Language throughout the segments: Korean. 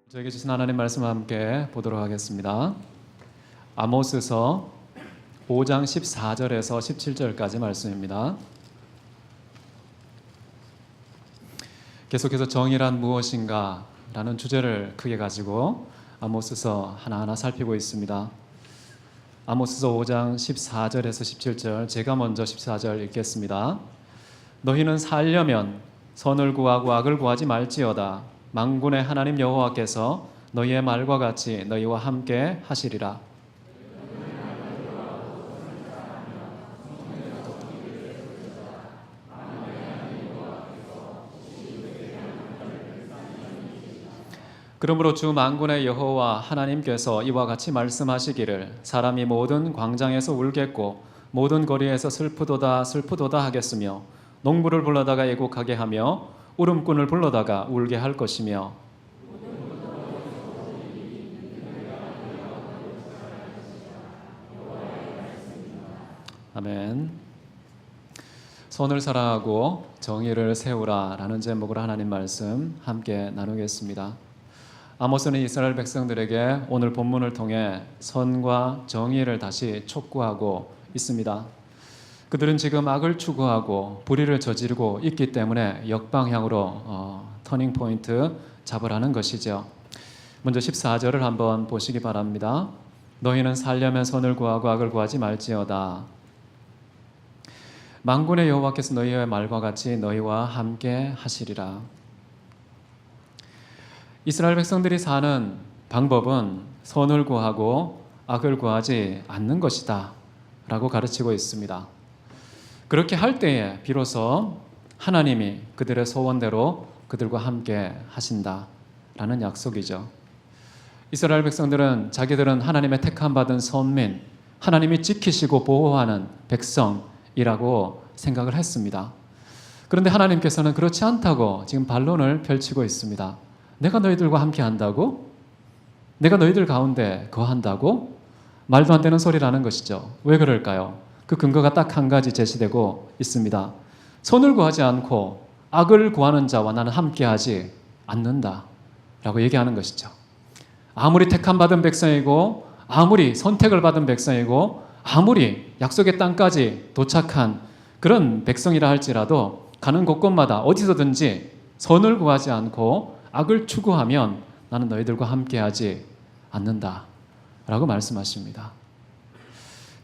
저에게 주신 하나님 말씀을 함께 보도록 하겠습니다. 아모스서 5장 14절에서 17절까지 말씀입니다. 계속해서 정의란 무엇인가 라는 주제를 크게 가지고 아모스서 하나하나 살피고 있습니다. 아모스서 5장 14절에서 17절, 제가 먼저 14절 읽겠습니다. 너희는 살려면 선을 구하고 악을 구하지 말지어다. 만군의 하나님 여호와께서 너희의 말과 같이 너희와 함께 하시리라. 그러므로 주 만군의 여호와 하나님께서 이와 같이 말씀하시기를 사람이 모든 광장에서 울겠고 모든 거리에서 슬프도다 슬프도다 하겠으며 농부를 불러다가 애곡하게 하며 울음꾼을 불러다가 울게 할 것이며 아멘. 선을 사랑하고 정의를 세우라 라는 제목으로 하나님 말씀 함께 나누겠습니다. 아모스는 이스라엘 백성들에게 오늘 본문을 통해 선과 정의를 다시 촉구하고 있습니다. 그들은 지금 악을 추구하고 불의를 저지르고 있기 때문에 역방향으로 터닝 포인트 잡으라는 것이죠. 먼저 14절을 한번 보시기 바랍니다. 너희는 살려면 선을 구하고 악을 구하지 말지어다. 만군의 여호와께서 너희의 말과 같이 너희와 함께 하시리라. 이스라엘 백성들이 사는 방법은 선을 구하고 악을 구하지 않는 것이다 라고 가르치고 있습니다. 그렇게 할 때에 비로소 하나님이 그들의 소원대로 그들과 함께 하신다라는 약속이죠. 이스라엘 백성들은 자기들은 하나님의 택함받은 선민, 하나님이 지키시고 보호하는 백성이라고 생각을 했습니다. 그런데 하나님께서는 그렇지 않다고 지금 반론을 펼치고 있습니다. 내가 너희들과 함께 한다고? 내가 너희들 가운데 거한다고? 말도 안 되는 소리라는 것이죠. 왜 그럴까요? 그 근거가 딱 한 가지 제시되고 있습니다. 선을 구하지 않고 악을 구하는 자와 나는 함께하지 않는다 라고 얘기하는 것이죠. 아무리 택함받은 백성이고 아무리 선택을 받은 백성이고 아무리 약속의 땅까지 도착한 그런 백성이라 할지라도 가는 곳곳마다 어디서든지 선을 구하지 않고 악을 추구하면 나는 너희들과 함께하지 않는다 라고 말씀하십니다.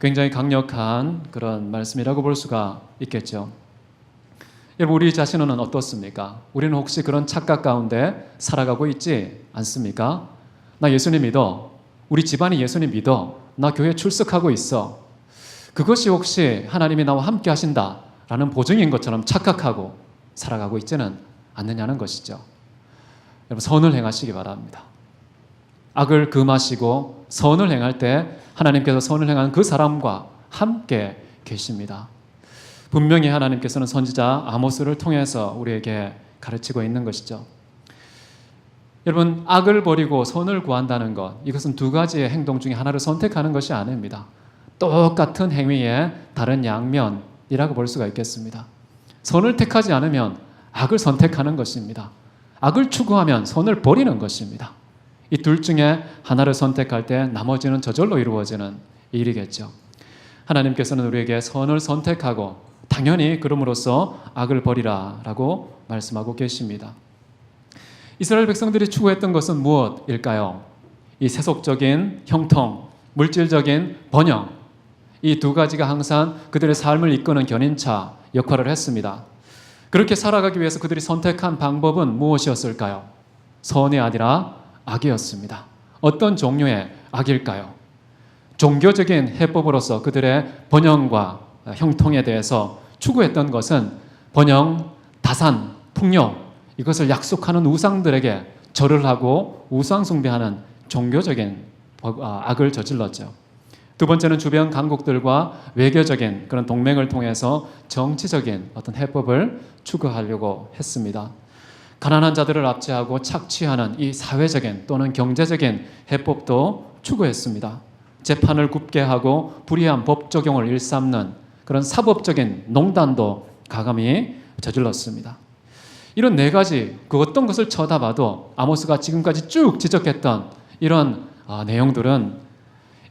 굉장히 강력한 그런 말씀이라고 볼 수가 있겠죠. 여러분, 우리 자신은 어떻습니까? 우리는 혹시 그런 착각 가운데 살아가고 있지 않습니까? 나 예수님 믿어. 우리 집안이 예수님 믿어. 나 교회 출석하고 있어. 그것이 혹시 하나님이 나와 함께 하신다라는 보증인 것처럼 착각하고 살아가고 있지는 않느냐는 것이죠. 여러분, 선을 행하시기 바랍니다. 악을 금하시고 선을 행할 때 하나님께서 선을 행한 그 사람과 함께 계십니다. 분명히 하나님께서는 선지자 아모스를 통해서 우리에게 가르치고 있는 것이죠. 여러분, 악을 버리고 선을 구한다는 것, 이것은 두 가지의 행동 중에 하나를 선택하는 것이 아닙니다. 똑같은 행위의 다른 양면이라고 볼 수가 있겠습니다. 선을 택하지 않으면 악을 선택하는 것입니다. 악을 추구하면 선을 버리는 것입니다. 이 둘 중에 하나를 선택할 때 나머지는 저절로 이루어지는 일이겠죠. 하나님께서는 우리에게 선을 선택하고 당연히 그럼으로써 악을 버리라 라고 말씀하고 계십니다. 이스라엘 백성들이 추구했던 것은 무엇일까요? 이 세속적인 형통, 물질적인 번영, 이 두 가지가 항상 그들의 삶을 이끄는 견인차 역할을 했습니다. 그렇게 살아가기 위해서 그들이 선택한 방법은 무엇이었을까요? 선이 아니라 악이었습니다. 어떤 종류의 악일까요? 종교적인 해법으로서 그들의 번영과 형통에 대해서 추구했던 것은 번영, 다산, 풍요, 이것을 약속하는 우상들에게 절을 하고 우상 숭배하는 종교적인 악을 저질렀죠. 두 번째는 주변 강국들과 외교적인 그런 동맹을 통해서 정치적인 어떤 해법을 추구하려고 했습니다. 가난한 자들을 압제하고 착취하는 이 사회적인 또는 경제적인 해법도 추구했습니다. 재판을 굽게 하고 불이한 법 적용을 일삼는 그런 사법적인 농단도 가감히 저질렀습니다. 이런 네 가지 그 어떤 것을 쳐다봐도 아모스가 지금까지 쭉 지적했던 이런 내용들은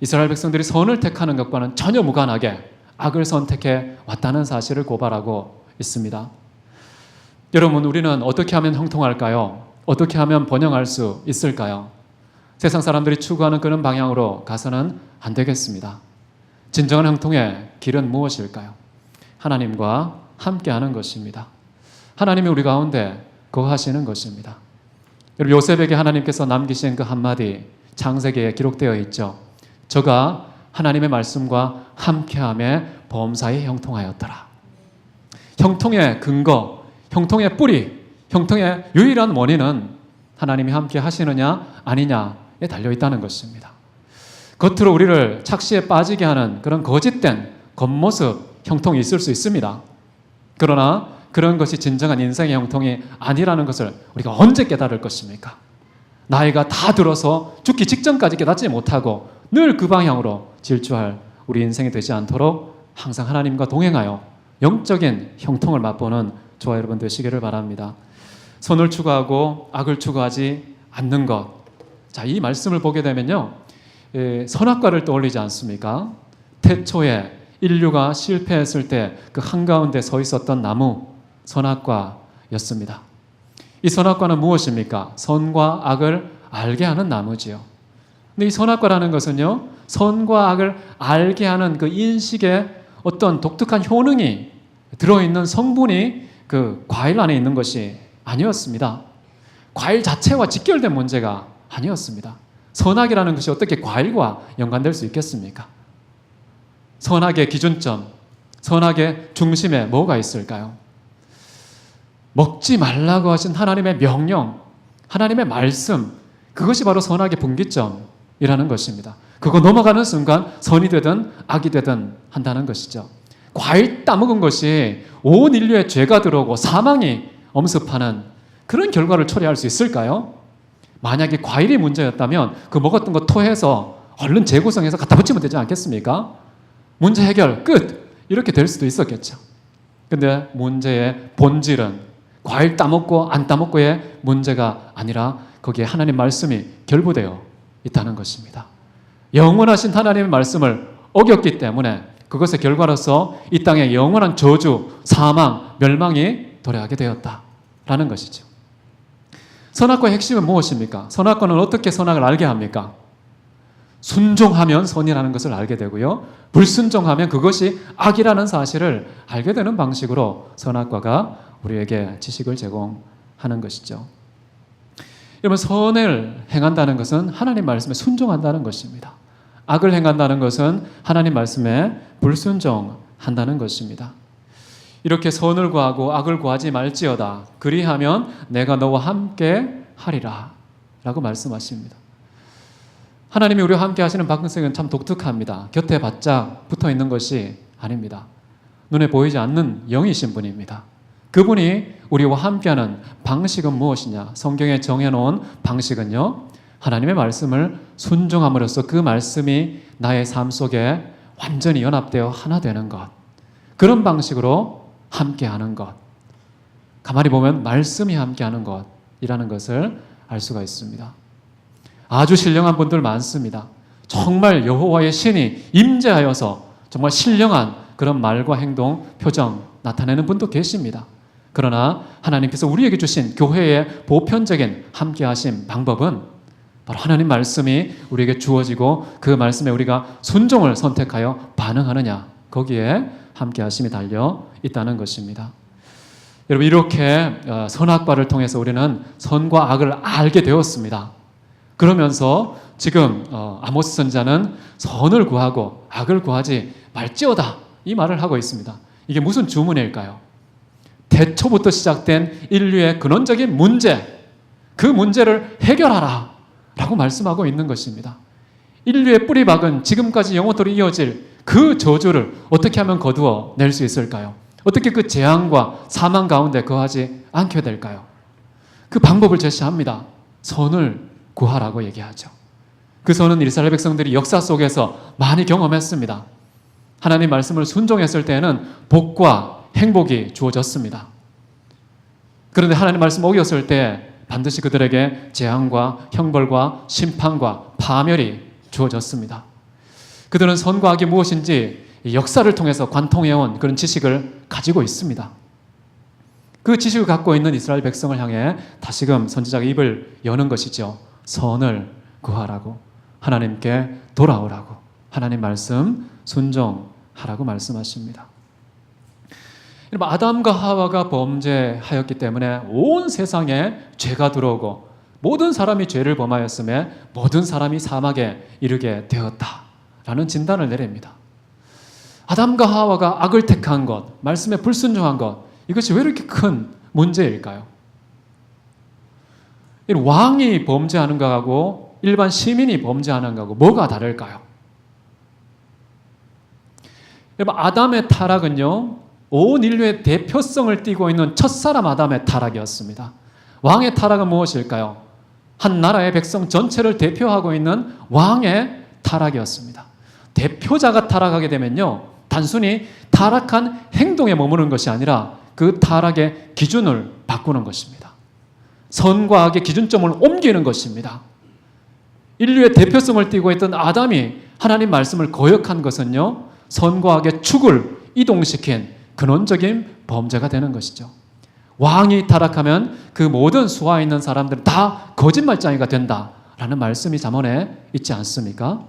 이스라엘 백성들이 선을 택하는 것과는 전혀 무관하게 악을 선택해 왔다는 사실을 고발하고 있습니다. 여러분, 우리는 어떻게 하면 형통할까요? 어떻게 하면 번영할 수 있을까요? 세상 사람들이 추구하는 그런 방향으로 가서는 안 되겠습니다. 진정한 형통의 길은 무엇일까요? 하나님과 함께하는 것입니다. 하나님이 우리 가운데 거하시는 것입니다. 여러분, 요셉에게 하나님께서 남기신 그 한마디 창세기에 기록되어 있죠. 저가 하나님의 말씀과 함께함에 범사에 형통하였더라. 형통의 근거, 형통의 뿌리, 형통의 유일한 원인은 하나님이 함께 하시느냐 아니냐에 달려있다는 것입니다. 겉으로 우리를 착시에 빠지게 하는 그런 거짓된 겉모습 형통이 있을 수 있습니다. 그러나 그런 것이 진정한 인생의 형통이 아니라는 것을 우리가 언제 깨달을 것입니까? 나이가 다 들어서 죽기 직전까지 깨닫지 못하고 늘 그 방향으로 질주할 우리 인생이 되지 않도록 항상 하나님과 동행하여 영적인 형통을 맛보는 저와 여러분 되시기를 바랍니다. 선을 추구하고 악을 추구하지 않는 것. 자, 이 말씀을 보게 되면요, 선악과를 떠올리지 않습니까? 태초에 인류가 실패했을 때 그 한가운데 서 있었던 나무, 선악과였습니다. 이 선악과는 무엇입니까? 선과 악을 알게 하는 나무지요. 근데 이 선악과라는 것은요, 선과 악을 알게 하는 그 인식에 어떤 독특한 효능이 들어있는 성분이 그 과일 안에 있는 것이 아니었습니다. 과일 자체와 직결된 문제가 아니었습니다. 선악이라는 것이 어떻게 과일과 연관될 수 있겠습니까? 선악의 기준점, 선악의 중심에 뭐가 있을까요? 먹지 말라고 하신 하나님의 명령, 하나님의 말씀, 그것이 바로 선악의 분기점이라는 것입니다. 그거 넘어가는 순간 선이 되든 악이 되든 한다는 것이죠. 과일 따먹은 것이 온 인류의 죄가 들어오고 사망이 엄습하는 그런 결과를 초래할 수 있을까요? 만약에 과일이 문제였다면 그 먹었던 거 토해서 얼른 재구성해서 갖다 붙이면 되지 않겠습니까? 문제 해결 끝! 이렇게 될 수도 있었겠죠. 근데 문제의 본질은 과일 따먹고 안 따먹고의 문제가 아니라 거기에 하나님 말씀이 결부되어 있다는 것입니다. 영원하신 하나님의 말씀을 어겼기 때문에 그것의 결과로서 이 땅에 영원한 저주, 사망, 멸망이 도래하게 되었다라는 것이죠. 선악과의 핵심은 무엇입니까? 선악과는 어떻게 선악을 알게 합니까? 순종하면 선이라는 것을 알게 되고요. 불순종하면 그것이 악이라는 사실을 알게 되는 방식으로 선악과가 우리에게 지식을 제공하는 것이죠. 여러분, 선을 행한다는 것은 하나님 말씀에 순종한다는 것입니다. 악을 행한다는 것은 하나님 말씀에 불순종한다는 것입니다. 이렇게 선을 구하고 악을 구하지 말지어다. 그리하면 내가 너와 함께 하리라 라고 말씀하십니다. 하나님이 우리와 함께 하시는 방식은 참 독특합니다. 곁에 바짝 붙어 있는 것이 아닙니다. 눈에 보이지 않는 영이신 분입니다. 그분이 우리와 함께하는 방식은 무엇이냐? 성경에 정해놓은 방식은요, 하나님의 말씀을 순종함으로써 그 말씀이 나의 삶 속에 완전히 연합되어 하나 되는 것, 그런 방식으로 함께하는 것, 가만히 보면 말씀이 함께하는 것이라는 것을 알 수가 있습니다. 아주 신령한 분들 많습니다. 정말 여호와의 신이 임재하여서 정말 신령한 그런 말과 행동, 표정 나타내는 분도 계십니다. 그러나 하나님께서 우리에게 주신 교회의 보편적인 함께하심 방법은 바로 하나님 말씀이 우리에게 주어지고 그 말씀에 우리가 순종을 선택하여 반응하느냐, 거기에 함께하심이 달려 있다는 것입니다. 여러분, 이렇게 선악과를 통해서 우리는 선과 악을 알게 되었습니다. 그러면서 지금 아모스 선지자는 선을 구하고 악을 구하지 말지어다 이 말을 하고 있습니다. 이게 무슨 주문일까요? 태초부터 시작된 인류의 근원적인 문제, 그 문제를 해결하라 라고 말씀하고 있는 것입니다. 인류의 뿌리박은 지금까지 영원토록 이어질 그 저주를 어떻게 하면 거두어 낼 수 있을까요? 어떻게 그 재앙과 사망 가운데 거하지 않게 될까요? 그 방법을 제시합니다. 선을 구하라고 얘기하죠. 그 선은 이스라엘 백성들이 역사 속에서 많이 경험했습니다. 하나님 말씀을 순종했을 때에는 복과 행복이 주어졌습니다. 그런데 하나님 말씀 어겼을 때 반드시 그들에게 재앙과 형벌과 심판과 파멸이 주어졌습니다. 그들은 선과 악이 무엇인지 역사를 통해서 관통해온 그런 지식을 가지고 있습니다. 그 지식을 갖고 있는 이스라엘 백성을 향해 다시금 선지자가 입을 여는 것이죠. 선을 구하라고, 하나님께 돌아오라고, 하나님 말씀 순종하라고 말씀하십니다. 여러분, 아담과 하와가 범죄하였기 때문에 온 세상에 죄가 들어오고 모든 사람이 죄를 범하였음에 모든 사람이 사막에 이르게 되었다라는 진단을 내립니다. 아담과 하와가 악을 택한 것, 말씀에 불순종한 것, 이것이 왜 이렇게 큰 문제일까요? 왕이 범죄하는 것하고 일반 시민이 범죄하는 것하고 뭐가 다를까요? 여러분, 아담의 타락은요, 온 인류의 대표성을 띠고 있는 첫사람 아담의 타락이었습니다. 왕의 타락은 무엇일까요? 한 나라의 백성 전체를 대표하고 있는 왕의 타락이었습니다. 대표자가 타락하게 되면요, 단순히 타락한 행동에 머무는 것이 아니라 그 타락의 기준을 바꾸는 것입니다. 선과 악의 기준점을 옮기는 것입니다. 인류의 대표성을 띠고 있던 아담이 하나님 말씀을 거역한 것은요, 선과 악의 축을 이동시킨 근원적인 범죄가 되는 것이죠. 왕이 타락하면 그 모든 수하 있는 사람들은 다 거짓말쟁이가 된다라는 말씀이 잠언에 있지 않습니까?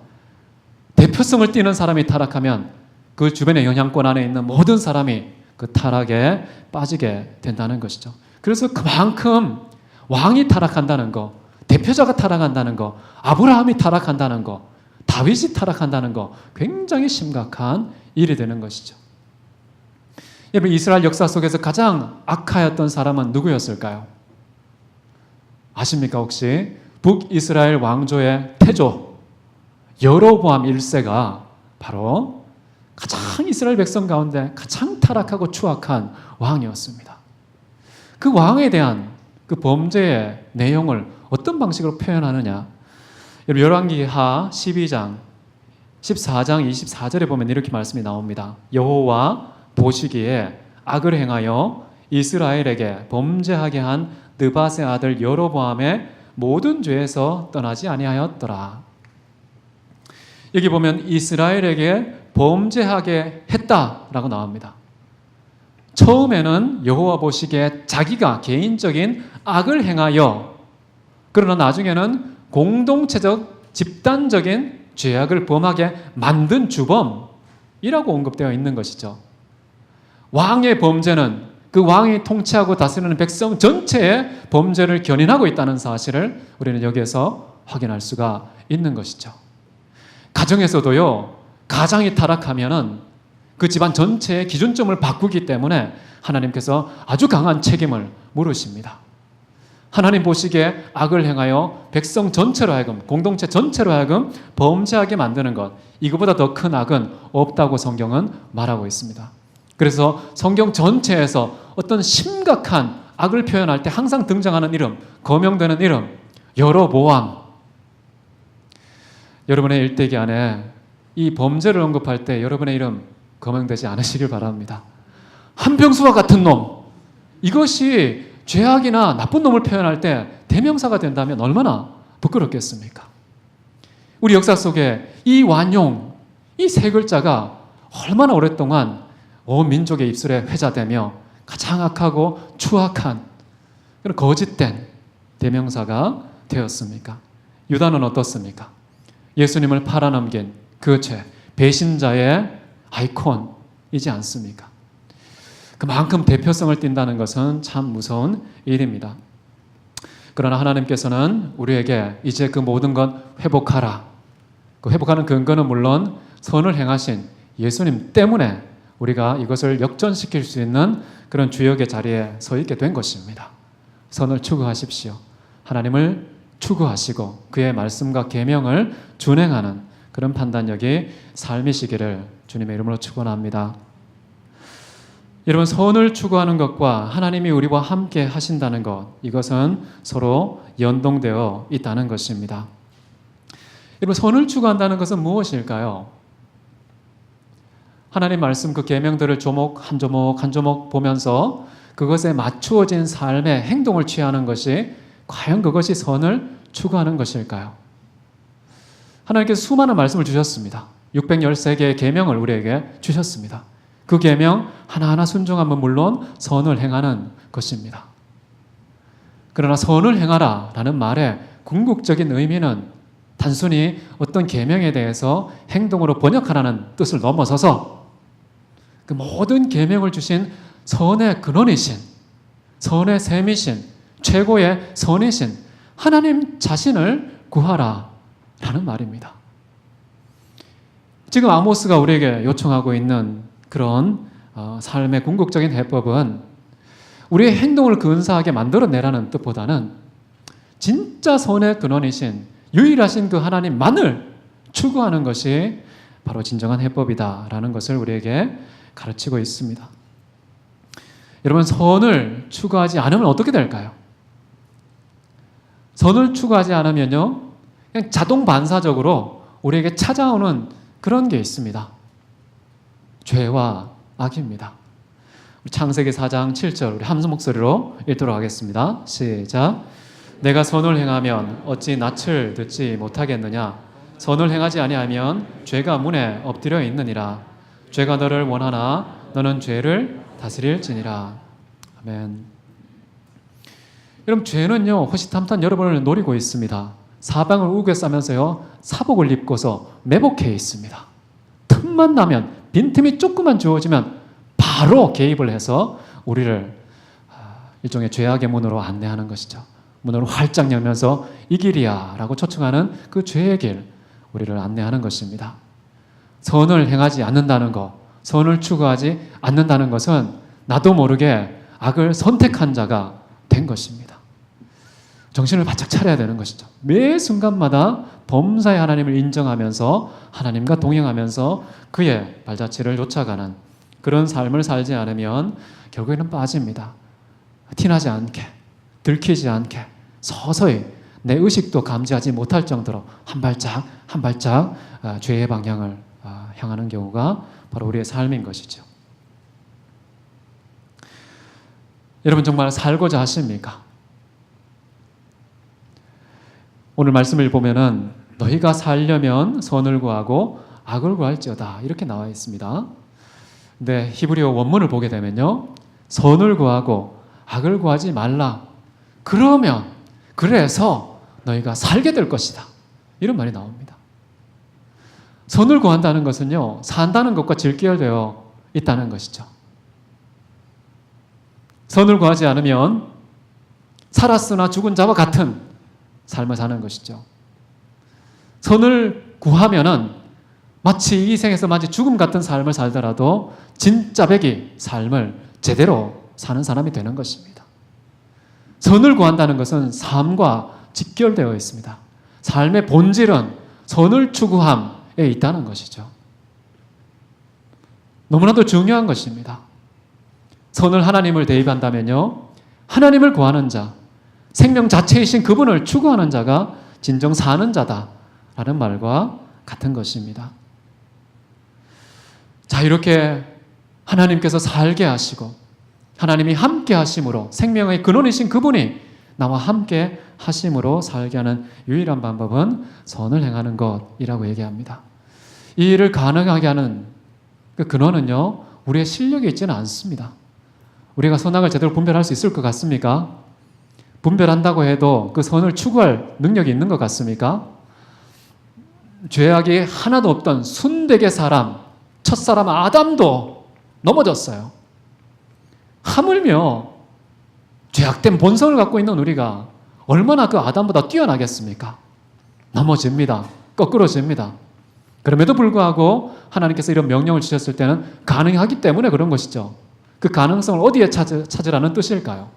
대표성을 띠는 사람이 타락하면 그 주변의 영향권 안에 있는 모든 사람이 그 타락에 빠지게 된다는 것이죠. 그래서 그만큼 왕이 타락한다는 거, 대표자가 타락한다는 거, 아브라함이 타락한다는 거, 다윗이 타락한다는 거 굉장히 심각한 일이 되는 것이죠. 여러분, 이스라엘 역사 속에서 가장 악하였던 사람은 누구였을까요? 아십니까 혹시? 북이스라엘 왕조의 태조 여로보암 1세가 바로 가장 이스라엘 백성 가운데 가장 타락하고 추악한 왕이었습니다. 그 왕에 대한 그 범죄의 내용을 어떤 방식으로 표현하느냐? 여러분, 열왕기하 12장 14장 24절에 보면 이렇게 말씀이 나옵니다. 여호와 보시기에 악을 행하여 이스라엘에게 범죄하게 한 느밧의 아들 여로보암의 모든 죄에서 떠나지 아니하였더라. 여기 보면 이스라엘에게 범죄하게 했다라고 나옵니다. 처음에는 여호와 보시기에 자기가 개인적인 악을 행하여, 그러나 나중에는 공동체적 집단적인 죄악을 범하게 만든 주범이라고 언급되어 있는 것이죠. 왕의 범죄는 그 왕이 통치하고 다스리는 백성 전체의 범죄를 견인하고 있다는 사실을 우리는 여기에서 확인할 수가 있는 것이죠. 가정에서도요, 가장이 타락하면은 그 집안 전체의 기준점을 바꾸기 때문에 하나님께서 아주 강한 책임을 물으십니다. 하나님 보시기에 악을 행하여 백성 전체로 하여금, 공동체 전체로 하여금 범죄하게 만드는 것, 이거보다 더 큰 악은 없다고 성경은 말하고 있습니다. 그래서 성경 전체에서 어떤 심각한 악을 표현할 때 항상 등장하는 이름, 거명되는 이름, 여로보암. 여러분의 일대기 안에 이 범죄를 언급할 때 여러분의 이름 거명되지 않으시길 바랍니다. 한병수와 같은 놈, 이것이 죄악이나 나쁜 놈을 표현할 때 대명사가 된다면 얼마나 부끄럽겠습니까? 우리 역사 속에 이 완용, 이 세 글자가 얼마나 오랫동안 온 민족의 입술에 회자되며 가장 악하고 추악한 그런 거짓된 대명사가 되었습니까? 유다는 어떻습니까? 예수님을 팔아넘긴 그 죄, 배신자의 아이콘이지 않습니까? 그만큼 대표성을 띈다는 것은 참 무서운 일입니다. 그러나 하나님께서는 우리에게 이제 그 모든 것 회복하라. 그 회복하는 근거는 물론 선을 행하신 예수님 때문에 우리가 이것을 역전시킬 수 있는 그런 주역의 자리에 서 있게 된 것입니다. 선을 추구하십시오. 하나님을 추구하시고 그의 말씀과 계명을 준행하는 그런 판단력이 삶이시기를 주님의 이름으로 축원합니다. 여러분, 선을 추구하는 것과 하나님이 우리와 함께 하신다는 것, 이것은 서로 연동되어 있다는 것입니다. 여러분, 선을 추구한다는 것은 무엇일까요? 하나님 말씀 그 계명들을 조목 한 조목 한 조목 보면서 그것에 맞추어진 삶의 행동을 취하는 것이 과연 그것이 선을 추구하는 것일까요? 하나님께서 수많은 말씀을 주셨습니다. 613개의 계명을 우리에게 주셨습니다. 그 계명 하나하나 순종하면 물론 선을 행하는 것입니다. 그러나 선을 행하라 라는 말의 궁극적인 의미는 단순히 어떤 계명에 대해서 행동으로 번역하라는 뜻을 넘어서서 그 모든 계명을 주신 선의 근원이신, 선의 셈이신, 최고의 선이신 하나님 자신을 구하라 라는 말입니다. 지금 아모스가 우리에게 요청하고 있는 그런 삶의 궁극적인 해법은 우리의 행동을 근사하게 만들어내라는 뜻보다는 진짜 선의 근원이신 유일하신 그 하나님만을 추구하는 것이 바로 진정한 해법이다라는 것을 우리에게 가르치고 있습니다. 여러분, 선을 추구하지 않으면 어떻게 될까요? 선을 추구하지 않으면요, 그냥 자동 반사적으로 우리에게 찾아오는 그런 게 있습니다. 죄와 악입니다. 우리 창세기 4장 7절 우리 함성 목소리로 읽도록 하겠습니다. 시작. 내가 선을 행하면 어찌 낯을 듣지 못하겠느냐? 선을 행하지 아니하면 죄가 문에 엎드려 있느니라. 죄가 너를 원하나 너는 죄를 다스릴지니라. 아멘. 여러분, 죄는요 호시탐탐 여러분을 노리고 있습니다. 사방을 우겨 싸면서요 사복을 입고서 매복해 있습니다. 틈만 나면, 빈틈이 조금만 주어지면 바로 개입을 해서 우리를 일종의 죄악의 문으로 안내하는 것이죠. 문을 활짝 열면서 이 길이야 라고 초청하는 그 죄의 길, 우리를 안내하는 것입니다. 선을 행하지 않는다는 것, 선을 추구하지 않는다는 것은 나도 모르게 악을 선택한 자가 된 것입니다. 정신을 바짝 차려야 되는 것이죠. 매 순간마다 범사의 하나님을 인정하면서 하나님과 동행하면서 그의 발자취를 쫓아가는 그런 삶을 살지 않으면 결국에는 빠집니다. 티나지 않게, 들키지 않게 서서히 내 의식도 감지하지 못할 정도로 한 발짝 한 발짝 죄의 방향을 향하는 경우가 바로 우리의 삶인 것이죠. 여러분, 정말 살고자 하십니까? 오늘 말씀을 보면은 너희가 살려면 선을 구하고 악을 구할지어다 이렇게 나와 있습니다. 근데 히브리어 원문을 보게 되면요, 선을 구하고 악을 구하지 말라. 그래서 너희가 살게 될 것이다. 이런 말이 나옵니다. 선을 구한다는 것은요, 산다는 것과 직결되어 있다는 것이죠. 선을 구하지 않으면 살았으나 죽은 자와 같은 삶을 사는 것이죠. 선을 구하면은 마치 이 생에서 마치 죽음 같은 삶을 살더라도 진짜 백이 삶을 제대로 사는 사람이 되는 것입니다. 선을 구한다는 것은 삶과 직결되어 있습니다. 삶의 본질은 선을 추구함에 있다는 것이죠. 너무나도 중요한 것입니다. 선을 하나님을 대입한다면요, 하나님을 구하는 자, 생명 자체이신 그분을 추구하는 자가 진정 사는 자다라는 말과 같은 것입니다. 자, 이렇게 하나님께서 살게 하시고 하나님이 함께 하심으로, 생명의 근원이신 그분이 나와 함께 하심으로 살게 하는 유일한 방법은 선을 행하는 것이라고 얘기합니다. 이 일을 가능하게 하는 그 근원은요, 우리의 실력이 있지는 않습니다. 우리가 선악을 제대로 분별할 수 있을 것 같습니까? 분별한다고 해도 그 선을 추구할 능력이 있는 것 같습니까? 죄악이 하나도 없던 순백의 사람, 첫사람 아담도 넘어졌어요. 하물며 죄악된 본성을 갖고 있는 우리가 얼마나 그 아담보다 뛰어나겠습니까? 넘어집니다. 거꾸로집니다. 그럼에도 불구하고 하나님께서 이런 명령을 주셨을 때는 가능하기 때문에 그런 것이죠. 그 가능성을 어디에 찾으라는 뜻일까요?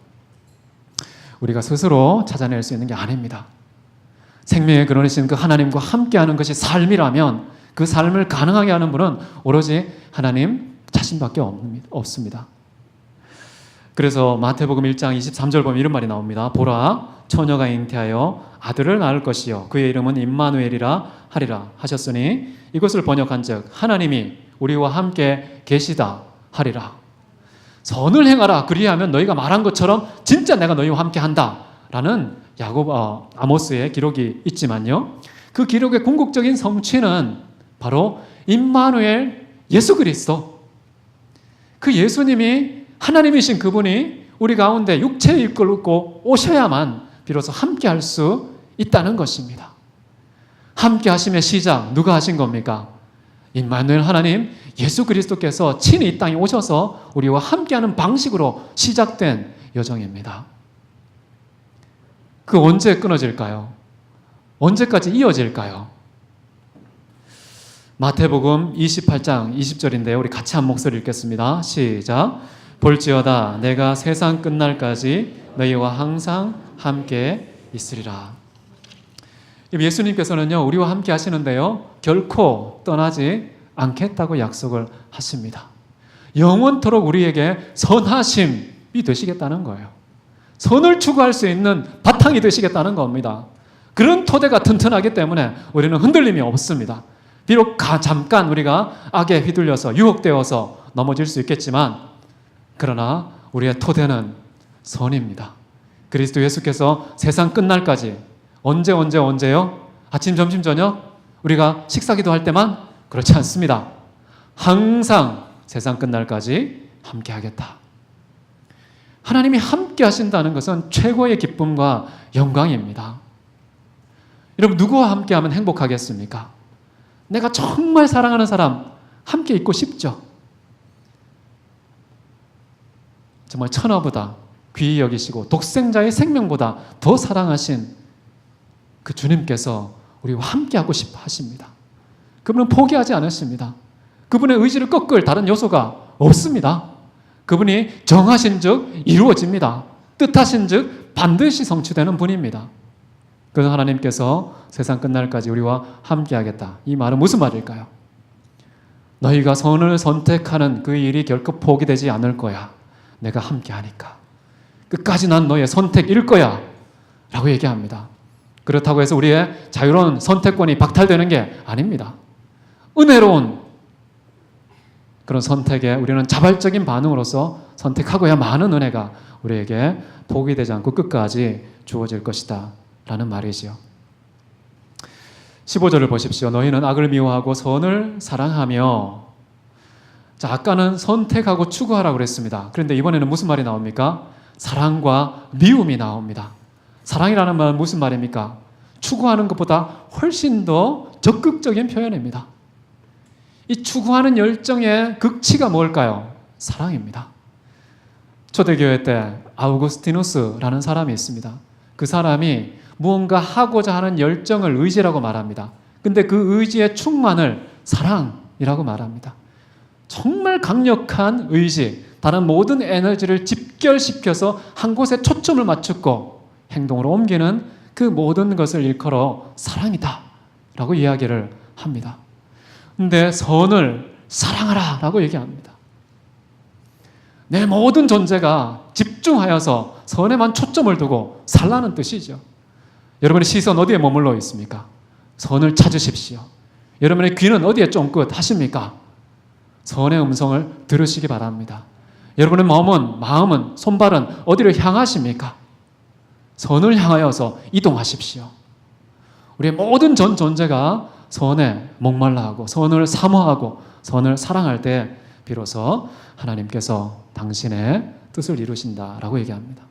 우리가 스스로 찾아낼 수 있는 게 아닙니다. 생명의 근원이신 그 하나님과 함께하는 것이 삶이라면 그 삶을 가능하게 하는 분은 오로지 하나님 자신밖에 없습니다. 그래서 마태복음 1장 23절 보면 이런 말이 나옵니다. 보라, 처녀가 잉태하여 아들을 낳을 것이요 그의 이름은 임마누엘이라 하리라 하셨으니 이것을 번역한 즉 하나님이 우리와 함께 계시다 하리라. 선을 행하라. 그리하면 너희가 말한 것처럼 진짜 내가 너희와 함께 한다. 라는 아모스의 기록이 있지만요. 그 기록의 궁극적인 성취는 바로 임마누엘 예수 그리스도. 그 예수님이 하나님이신 그분이 우리 가운데 육체를 이끌고 오셔야만 비로소 함께 할 수 있다는 것입니다. 함께 하심의 시작 누가 하신 겁니까? 임마누엘 하나님 예수 그리스도께서 친히 이 땅에 오셔서 우리와 함께하는 방식으로 시작된 여정입니다. 그 언제 끊어질까요? 언제까지 이어질까요? 마태복음 28장 20절인데요. 우리 같이 한 목소리 읽겠습니다. 시작. 볼지어다 내가 세상 끝날까지 너희와 항상 함께 있으리라. 예수님께서는요, 우리와 함께 하시는데요, 결코 떠나지 않겠다고 약속을 하십니다. 영원토록 우리에게 선하심이 되시겠다는 거예요. 선을 추구할 수 있는 바탕이 되시겠다는 겁니다. 그런 토대가 튼튼하기 때문에 우리는 흔들림이 없습니다. 비록 잠깐 우리가 악에 휘둘려서 유혹되어서 넘어질 수 있겠지만, 그러나 우리의 토대는 선입니다. 그리스도 예수께서 세상 끝날까지 언제요? 아침, 점심, 저녁? 우리가 식사기도 할 때만? 그렇지 않습니다. 항상 세상 끝날까지 함께 하겠다. 하나님이 함께 하신다는 것은 최고의 기쁨과 영광입니다. 여러분, 누구와 함께 하면 행복하겠습니까? 내가 정말 사랑하는 사람 함께 있고 싶죠. 정말 천하보다 귀히 여기시고 독생자의 생명보다 더 사랑하신 그 주님께서 우리와 함께하고 싶어 하십니다. 그분은 포기하지 않으십니다. 그분의 의지를 꺾을 다른 요소가 없습니다. 그분이 정하신 즉 이루어집니다. 뜻하신 즉 반드시 성취되는 분입니다. 그래서 하나님께서 세상 끝날까지 우리와 함께하겠다. 이 말은 무슨 말일까요? 너희가 선을 선택하는 그 일이 결코 포기되지 않을 거야. 내가 함께하니까. 끝까지 난 너의 선택일 거야. 라고 얘기합니다. 그렇다고 해서 우리의 자유로운 선택권이 박탈되는 게 아닙니다. 은혜로운 그런 선택에 우리는 자발적인 반응으로서 선택하고야 많은 은혜가 우리에게 포기되지 않고 끝까지 주어질 것이다 라는 말이지요. 15절을 보십시오. 너희는 악을 미워하고 선을 사랑하며. 자, 아까는 선택하고 추구하라고 그랬습니다. 그런데 이번에는 무슨 말이 나옵니까? 사랑과 미움이 나옵니다. 사랑이라는 말은 무슨 말입니까? 추구하는 것보다 훨씬 더 적극적인 표현입니다. 이 추구하는 열정의 극치가 뭘까요? 사랑입니다. 초대교회 때 아우구스티누스라는 사람이 있습니다. 그 사람이 무언가 하고자 하는 열정을 의지라고 말합니다. 근데 그 의지의 충만을 사랑이라고 말합니다. 정말 강력한 의지, 다른 모든 에너지를 집결시켜서 한 곳에 초점을 맞추고 행동으로 옮기는 그 모든 것을 일컬어 사랑이다 라고 이야기를 합니다. 근데 선을 사랑하라 라고 얘기합니다. 내 모든 존재가 집중하여서 선에만 초점을 두고 살라는 뜻이죠. 여러분의 시선 어디에 머물러 있습니까? 선을 찾으십시오. 여러분의 귀는 어디에 쫑긋하십니까? 선의 음성을 들으시기 바랍니다. 여러분의 마음은, 손발은 어디를 향하십니까? 선을 향하여서 이동하십시오. 우리의 모든 전 존재가 선에 목말라하고 선을 사모하고 선을 사랑할 때 비로소 하나님께서 당신의 뜻을 이루신다라고 얘기합니다.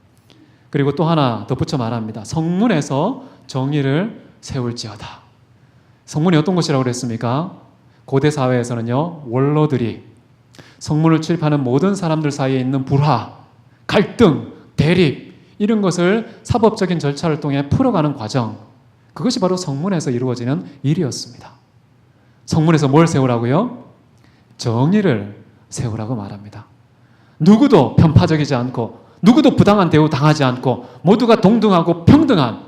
그리고 또 하나 덧붙여 말합니다. 성문에서 정의를 세울지어다. 성문이 어떤 곳이라고 그랬습니까? 고대 사회에서는요, 원로들이 성문을 출입하는 모든 사람들 사이에 있는 불화, 갈등, 대립 이런 것을 사법적인 절차를 통해 풀어가는 과정, 그것이 바로 성문에서 이루어지는 일이었습니다. 성문에서 뭘 세우라고요? 정의를 세우라고 말합니다. 누구도 편파적이지 않고 누구도 부당한 대우 당하지 않고 모두가 동등하고 평등한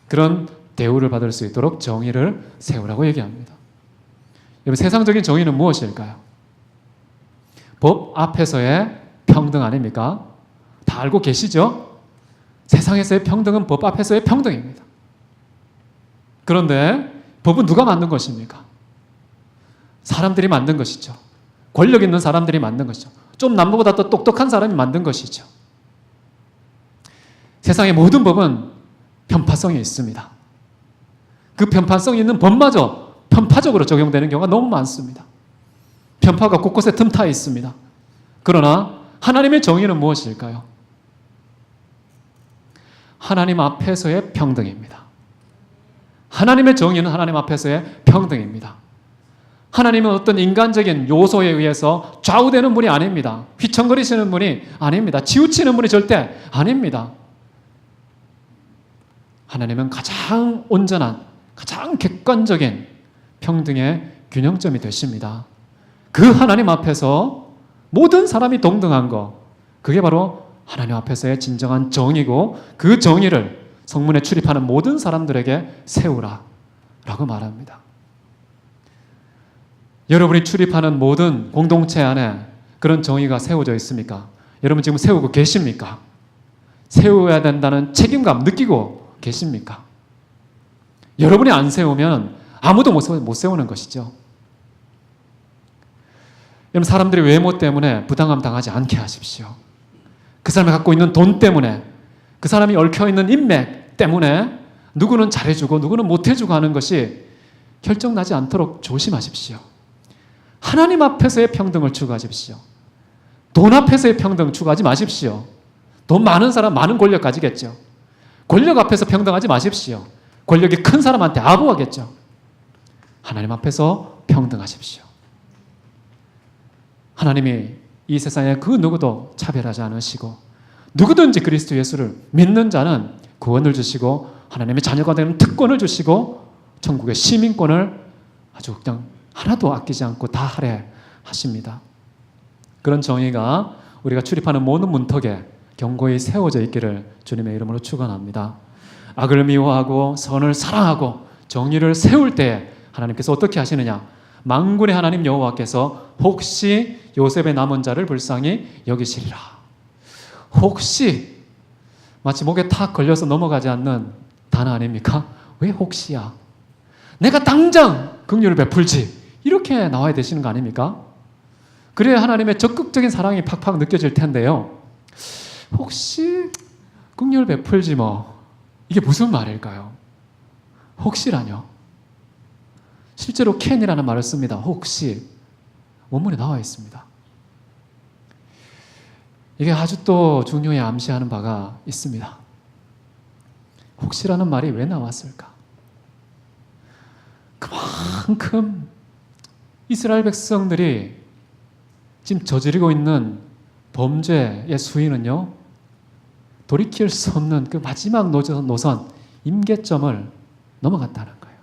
그런 대우를 받을 수 있도록 정의를 세우라고 얘기합니다. 여러분, 세상적인 정의는 무엇일까요? 법 앞에서의 평등 아닙니까? 다 알고 계시죠? 세상에서의 평등은 법 앞에서의 평등입니다. 그런데 법은 누가 만든 것입니까? 사람들이 만든 것이죠. 권력 있는 사람들이 만든 것이죠. 좀 남보다 더 똑똑한 사람이 만든 것이죠. 세상의 모든 법은 편파성이 있습니다. 그 편파성이 있는 법마저 편파적으로 적용되는 경우가 너무 많습니다. 편파가 곳곳에 틈타 있습니다. 그러나 하나님의 정의는 무엇일까요? 하나님 앞에서의 평등입니다. 하나님의 정의는 하나님 앞에서의 평등입니다. 하나님은 어떤 인간적인 요소에 의해서 좌우되는 분이 아닙니다. 휘청거리시는 분이 아닙니다. 치우치는 분이 절대 아닙니다. 하나님은 가장 온전한, 가장 객관적인 평등의 균형점이 되십니다. 그 하나님 앞에서 모든 사람이 동등한 것, 그게 바로 하나님 앞에서의 진정한 정의고, 그 정의를 성문에 출입하는 모든 사람들에게 세우라 라고 말합니다. 여러분이 출입하는 모든 공동체 안에 그런 정의가 세워져 있습니까? 여러분 지금 세우고 계십니까? 세워야 된다는 책임감 느끼고 계십니까? 여러분이 안 세우면 아무도 못 세우는 것이죠. 여러분, 사람들이 외모 때문에 부당함 당하지 않게 하십시오. 그 사람이 갖고 있는 돈 때문에, 그 사람이 얽혀있는 인맥 때문에 누구는 잘해주고 누구는 못해주고 하는 것이 결정나지 않도록 조심하십시오. 하나님 앞에서의 평등을 추구하십시오. 돈 앞에서의 평등 추구하지 마십시오. 돈 많은 사람 많은 권력 가지겠죠. 권력 앞에서 평등하지 마십시오. 권력이 큰 사람한테 아부하겠죠. 하나님 앞에서 평등하십시오. 하나님이 이 세상에 그 누구도 차별하지 않으시고, 누구든지 그리스도 예수를 믿는 자는 구원을 주시고, 하나님의 자녀가 되는 특권을 주시고, 천국의 시민권을 아주 그냥 하나도 아끼지 않고 다 할애하십니다. 그런 정의가 우리가 출입하는 모든 문턱에 견고히 세워져 있기를 주님의 이름으로 축원합니다. 악을 미워하고 선을 사랑하고 정의를 세울 때 하나님께서 어떻게 하시느냐? 만군의 하나님 여호와께서 혹시 요셉의 남은 자를 불쌍히 여기시리라. 혹시, 마치 목에 탁 걸려서 넘어가지 않는 단어 아닙니까? 왜 혹시야? 내가 당장 긍휼을 베풀지, 이렇게 나와야 되시는 거 아닙니까? 그래야 하나님의 적극적인 사랑이 팍팍 느껴질 텐데요. 혹시 긍휼을 베풀지 뭐, 이게 무슨 말일까요? 혹시라뇨? 실제로 캔이라는 말을 씁니다. 혹시. 원문에 나와 있습니다. 이게 아주 또 중요히 암시하는 바가 있습니다. 혹시라는 말이 왜 나왔을까? 그만큼 이스라엘 백성들이 지금 저지르고 있는 범죄의 수위는요, 돌이킬 수 없는 그 마지막 노선, 임계점을 넘어갔다는 거예요.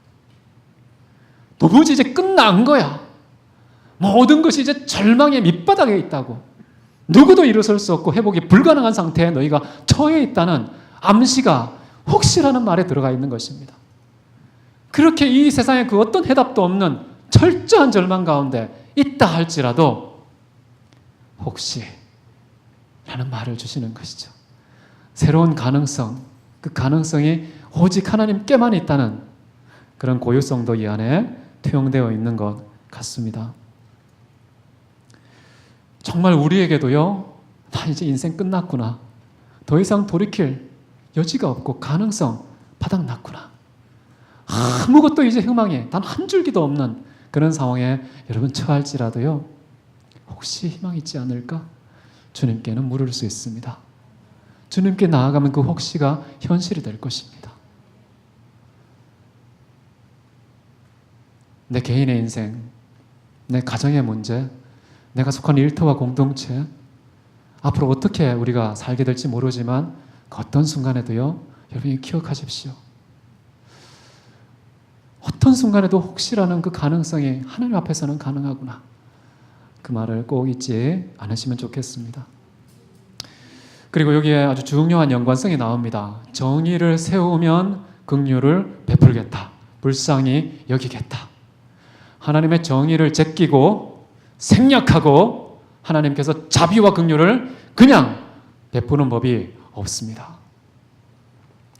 도무지 이제 끝난 거야. 모든 것이 이제 절망의 밑바닥에 있다고. 누구도 일어설 수 없고 회복이 불가능한 상태에 너희가 처해 있다는 암시가 혹시라는 말에 들어가 있는 것입니다. 그렇게 이 세상에 그 어떤 해답도 없는 철저한 절망 가운데 있다 할지라도 혹시 라는 말을 주시는 것이죠. 새로운 가능성, 그 가능성이 오직 하나님께만 있다는 그런 고유성도 이 안에 투영되어 있는 것 같습니다. 정말 우리에게도요, 나 이제 인생 끝났구나, 더 이상 돌이킬 여지가 없고 가능성 바닥났구나, 아무것도 이제 희망이 단 한 줄기도 없는 그런 상황에 여러분 처할지라도요, 혹시 희망이 있지 않을까? 주님께는 물을 수 있습니다. 주님께 나아가면 그 혹시가 현실이 될 것입니다. 내 개인의 인생, 내 가정의 문제, 내가 속한 일터와 공동체, 앞으로 어떻게 우리가 살게 될지 모르지만 그 어떤 순간에도요, 여러분이 기억하십시오. 어떤 순간에도 혹시라는 그 가능성이 하나님 앞에서는 가능하구나. 그 말을 꼭 잊지 않으시면 좋겠습니다. 그리고 여기에 아주 중요한 연관성이 나옵니다. 정의를 세우면 긍휼을 베풀겠다. 불쌍히 여기겠다. 하나님의 정의를 제끼고 생략하고 하나님께서 자비와 긍휼을 그냥 베푸는 법이 없습니다.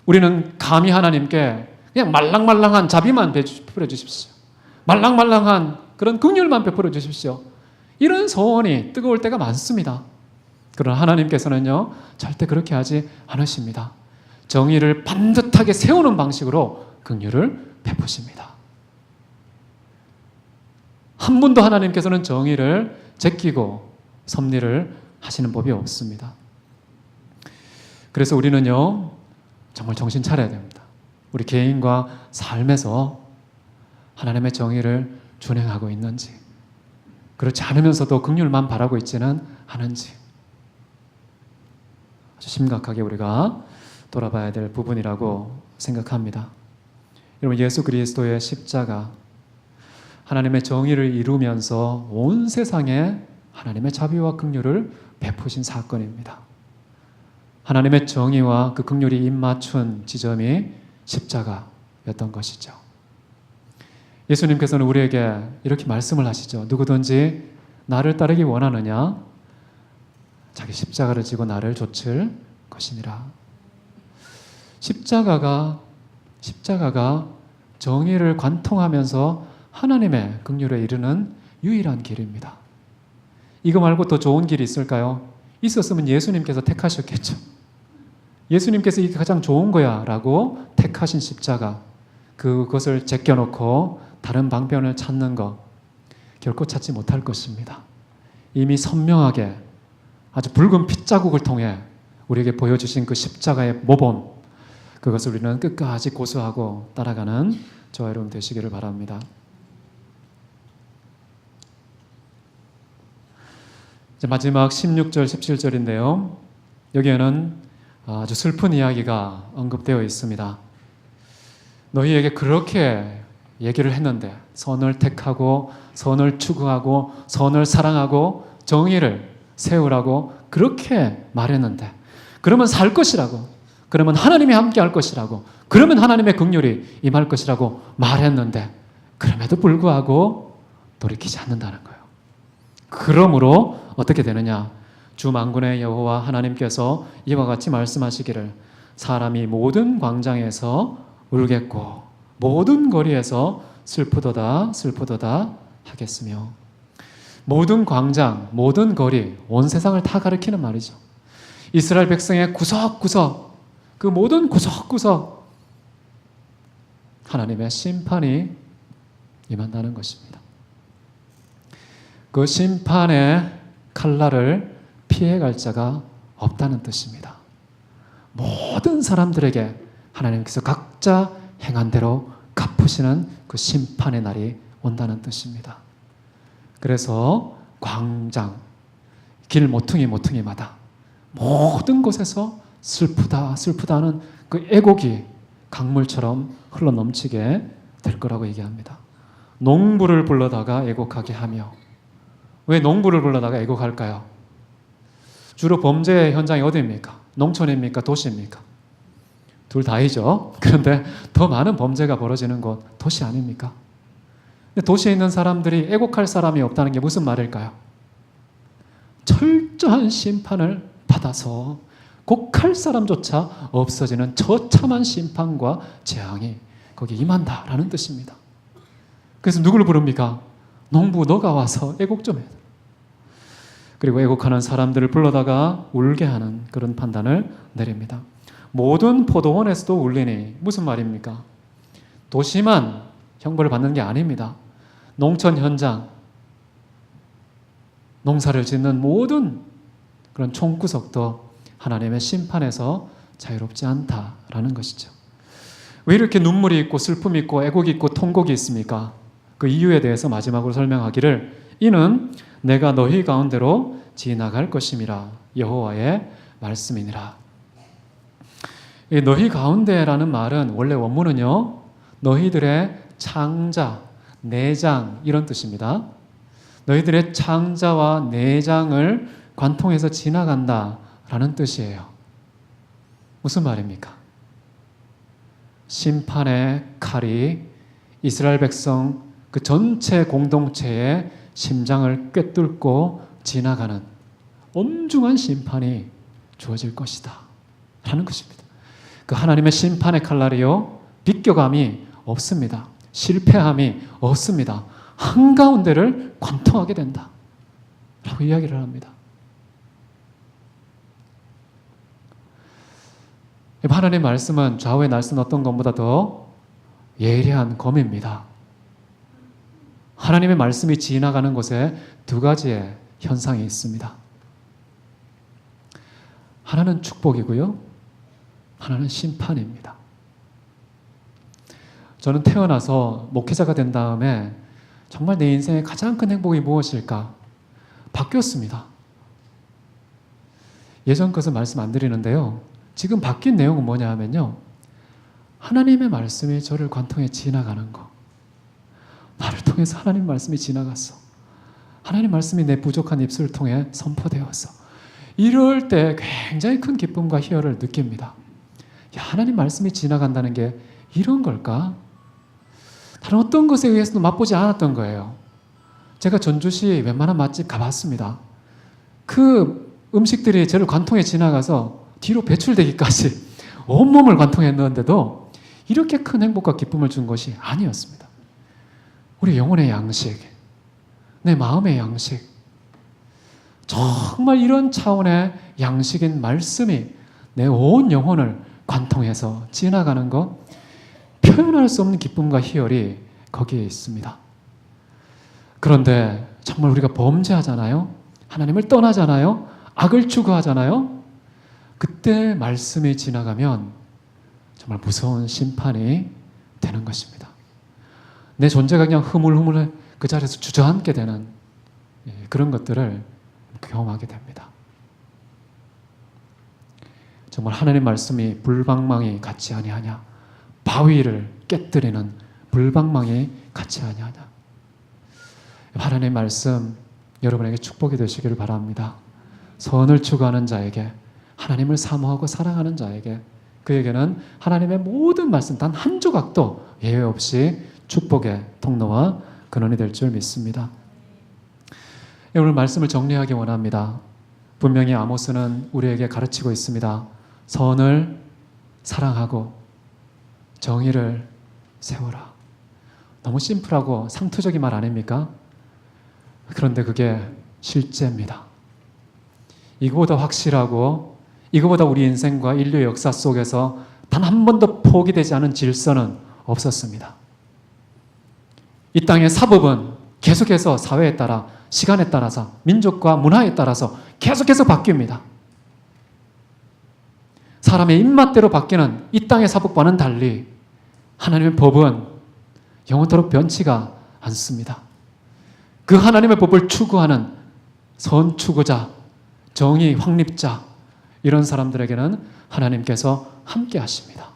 우리는 감히 하나님께 그냥 말랑말랑한 자비만 베풀어 주십시오. 말랑말랑한 그런 긍휼만 베풀어 주십시오. 이런 소원이 뜨거울 때가 많습니다. 그러나 하나님께서는요, 절대 그렇게 하지 않으십니다. 정의를 반듯하게 세우는 방식으로 긍휼을 베푸십니다. 한 번도 하나님께서는 정의를 제끼고 섭리를 하시는 법이 없습니다. 그래서 우리는요, 정말 정신 차려야 됩니다. 우리 개인과 삶에서 하나님의 정의를 준행하고 있는지, 그렇지 않으면서도 긍휼만 바라고 있지는 않은지 아주 심각하게 우리가 돌아봐야 될 부분이라고 생각합니다. 여러분, 예수 그리스도의 십자가, 하나님의 정의를 이루면서 온 세상에 하나님의 자비와 긍휼을 베푸신 사건입니다. 하나님의 정의와 그 긍휼이 입맞춘 지점이 십자가였던 것이죠. 예수님께서는 우리에게 이렇게 말씀을 하시죠. 누구든지 나를 따르기 원하느냐? 자기 십자가를 지고 나를 좇을 것이니라. 십자가가 정의를 관통하면서 하나님의 긍휼에 이르는 유일한 길입니다. 이거 말고 더 좋은 길이 있을까요? 있었으면 예수님께서 택하셨겠죠. 예수님께서 이게 가장 좋은 거야 라고 택하신 십자가, 그것을 제껴놓고 다른 방편을 찾는 것 결코 찾지 못할 것입니다. 이미 선명하게 아주 붉은 핏자국을 통해 우리에게 보여주신 그 십자가의 모범, 그것을 우리는 끝까지 고수하고 따라가는 저와 여러분 되시기를 바랍니다. 이제 마지막 16절, 17절인데요. 여기에는 아주 슬픈 이야기가 언급되어 있습니다. 너희에게 그렇게 얘기를 했는데, 선을 택하고 선을 추구하고 선을 사랑하고 정의를 세우라고 그렇게 말했는데, 그러면 살 것이라고, 그러면 하나님이 함께 할 것이라고, 그러면 하나님의 긍휼이 임할 것이라고 말했는데, 그럼에도 불구하고 돌이키지 않는다는 거예요. 그러므로 어떻게 되느냐? 주 만군의 여호와 하나님께서 이와 같이 말씀하시기를, 사람이 모든 광장에서 울겠고 모든 거리에서 슬프도다 슬프도다 하겠으며. 모든 광장, 모든 거리, 온 세상을 다 가리키는 말이죠. 이스라엘 백성의 구석구석, 그 모든 구석구석 하나님의 심판이 임한다는 것입니다. 그 심판의 칼날을 피해갈 자가 없다는 뜻입니다. 모든 사람들에게 하나님께서 각자 행한 대로 갚으시는 그 심판의 날이 온다는 뜻입니다. 그래서 광장, 길 모퉁이마다 모든 곳에서 슬프다 슬프다는 그 애곡이 강물처럼 흘러넘치게 될 거라고 얘기합니다. 농부를 불러다가 애곡하게 하며. 왜 농부를 불러다가 애곡할까요? 주로 범죄 현장이 어디입니까? 농촌입니까? 도시입니까? 둘 다이죠. 그런데 더 많은 범죄가 벌어지는 곳 도시 아닙니까? 도시에 있는 사람들이 애곡할 사람이 없다는 게 무슨 말일까요? 철저한 심판을 받아서 곡할 사람조차 없어지는 처참한 심판과 재앙이 거기에 임한다라는 뜻입니다. 그래서 누구를 부릅니까? 농부, 너가 와서 애곡 좀 해. 그리고 애곡하는 사람들을 불러다가 울게 하는 그런 판단을 내립니다. 모든 포도원에서도 울리니 무슨 말입니까? 도시만 형벌을 받는 게 아닙니다. 농촌 현장, 농사를 짓는 모든 그런 총구석도 하나님의 심판에서 자유롭지 않다라는 것이죠. 왜 이렇게 눈물이 있고 슬픔이 있고 애곡이 있고 통곡이 있습니까? 그 이유에 대해서 마지막으로 설명하기를, 이는 내가 너희 가운데로 지나갈 것임이라 여호와의 말씀이니라. 이 너희 가운데라는 말은 원래 원문은요, 너희들의 창자, 내장 이런 뜻입니다. 너희들의 창자와 내장을 관통해서 지나간다라는 뜻이에요. 무슨 말입니까? 심판의 칼이 이스라엘 백성 그 전체 공동체의 심장을 꿰뚫고 지나가는 엄중한 심판이 주어질 것이다 라는 것입니다. 그 하나님의 심판의 칼날이요, 비껴감이 없습니다. 실패함이 없습니다. 한가운데를 관통하게 된다. 라고 이야기를 합니다. 하나님의 말씀은 좌우에 날선 어떤 것보다 더 예리한 검입니다. 하나님의 말씀이 지나가는 곳에 두 가지의 현상이 있습니다. 하나는 축복이고요. 하나는 심판입니다. 저는 태어나서 목회자가 된 다음에 정말 내 인생의 가장 큰 행복이 무엇일까? 바뀌었습니다. 예전 것은 말씀 안 드리는데요. 지금 바뀐 내용은 뭐냐 하면요. 하나님의 말씀이 저를 관통해 지나가는 거. 나를 통해서 하나님 말씀이 지나갔어. 하나님 말씀이 내 부족한 입술을 통해 선포되었어. 이럴 때 굉장히 큰 기쁨과 희열을 느낍니다. 야, 하나님 말씀이 지나간다는 게 이런 걸까? 다른 어떤 것에 의해서도 맛보지 않았던 거예요. 제가 전주시 웬만한 맛집 가봤습니다. 그 음식들이 저를 관통해 지나가서 뒤로 배출되기까지 온몸을 관통했는데도 이렇게 큰 행복과 기쁨을 준 것이 아니었습니다. 우리 영혼의 양식, 내 마음의 양식, 정말 이런 차원의 양식인 말씀이 내 온 영혼을 관통해서 지나가는 것, 표현할 수 없는 기쁨과 희열이 거기에 있습니다. 그런데 정말 우리가 범죄하잖아요. 하나님을 떠나잖아요. 악을 추구하잖아요. 그때 말씀이 지나가면 정말 무서운 심판이 되는 것입니다. 내 존재가 그냥 흐물흐물 그 자리에서 주저앉게 되는 그런 것들을 경험하게 됩니다. 정말 하나님 말씀이 불방망이 같이 아니하냐, 바위를 깨뜨리는 불방망이 같이 아니하냐. 하나님의 말씀 여러분에게 축복이 되시기를 바랍니다. 선을 추구하는 자에게, 하나님을 사모하고 사랑하는 자에게, 그에게는 하나님의 모든 말씀 단 한 조각도 예외 없이 축복의 통로와 근원이 될 줄 믿습니다. 오늘 말씀을 정리하기 원합니다. 분명히 아모스는 우리에게 가르치고 있습니다. 선을 사랑하고 정의를 세워라. 너무 심플하고 상투적인 말 아닙니까? 그런데 그게 실제입니다. 이거보다 확실하고 이거보다 우리 인생과 인류의 역사 속에서 단 한 번도 포기되지 않은 질서는 없었습니다. 이 땅의 사법은 계속해서 사회에 따라, 시간에 따라서, 민족과 문화에 따라서 계속해서 바뀝니다. 사람의 입맛대로 바뀌는 이 땅의 사법과는 달리 하나님의 법은 영원토록 변치가 않습니다. 그 하나님의 법을 추구하는 선추구자, 정의 확립자, 이런 사람들에게는 하나님께서 함께 하십니다.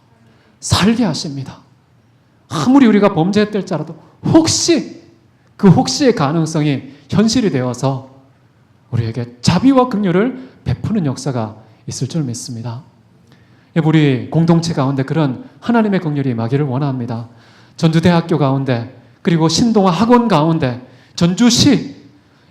살게 하십니다. 아무리 우리가 범죄했을지라도 혹시 그 혹시의 가능성이 현실이 되어서 우리에게 자비와 긍휼을 베푸는 역사가 있을 줄 믿습니다. 우리 공동체 가운데 그런 하나님의 긍휼이 임하기를 원합니다. 전주대학교 가운데, 그리고 신동아 학원 가운데, 전주시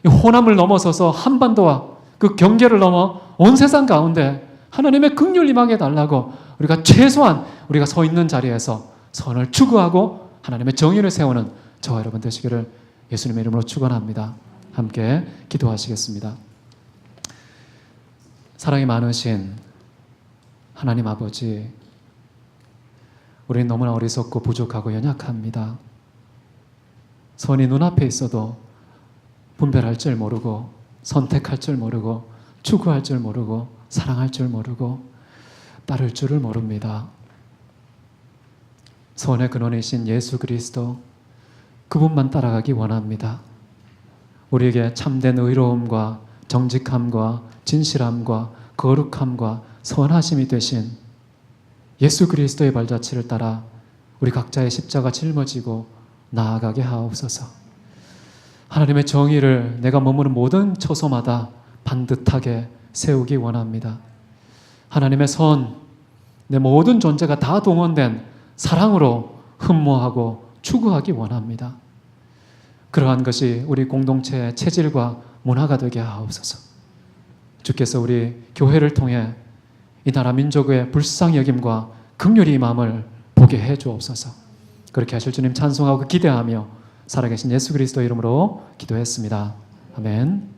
호남을 넘어서서 한반도와 그 경계를 넘어 온 세상 가운데 하나님의 긍휼 임하게 달라고 우리가 최소한 우리가 서 있는 자리에서 선을 추구하고 하나님의 정의를 세우는 저와 여러분 되시기를 예수님의 이름으로 축원합니다. 함께 기도하시겠습니다. 사랑이 많으신 하나님 아버지, 우리는 너무나 어리석고 부족하고 연약합니다. 선이 눈앞에 있어도 분별할 줄 모르고, 선택할 줄 모르고, 추구할 줄 모르고, 사랑할 줄 모르고, 따를 줄을 모릅니다. 선의 근원이신 예수 그리스도, 그분만 따라가기 원합니다. 우리에게 참된 의로움과 정직함과 진실함과 거룩함과 선하심이 되신 예수 그리스도의 발자취를 따라 우리 각자의 십자가 짊어지고 나아가게 하옵소서. 하나님의 정의를 내가 머무는 모든 처소마다 반듯하게 세우기 원합니다. 하나님의 선, 내 모든 존재가 다 동원된 사랑으로 흠모하고 추구하기 원합니다. 그러한 것이 우리 공동체의 체질과 문화가 되게 하옵소서. 주께서 우리 교회를 통해 이 나라 민족의 불쌍히 여김과 긍휼이 임함을 보게 해 주옵소서. 그렇게 하실 주님 찬송하고 기대하며 살아계신 예수 그리스도 이름으로 기도했습니다. 아멘.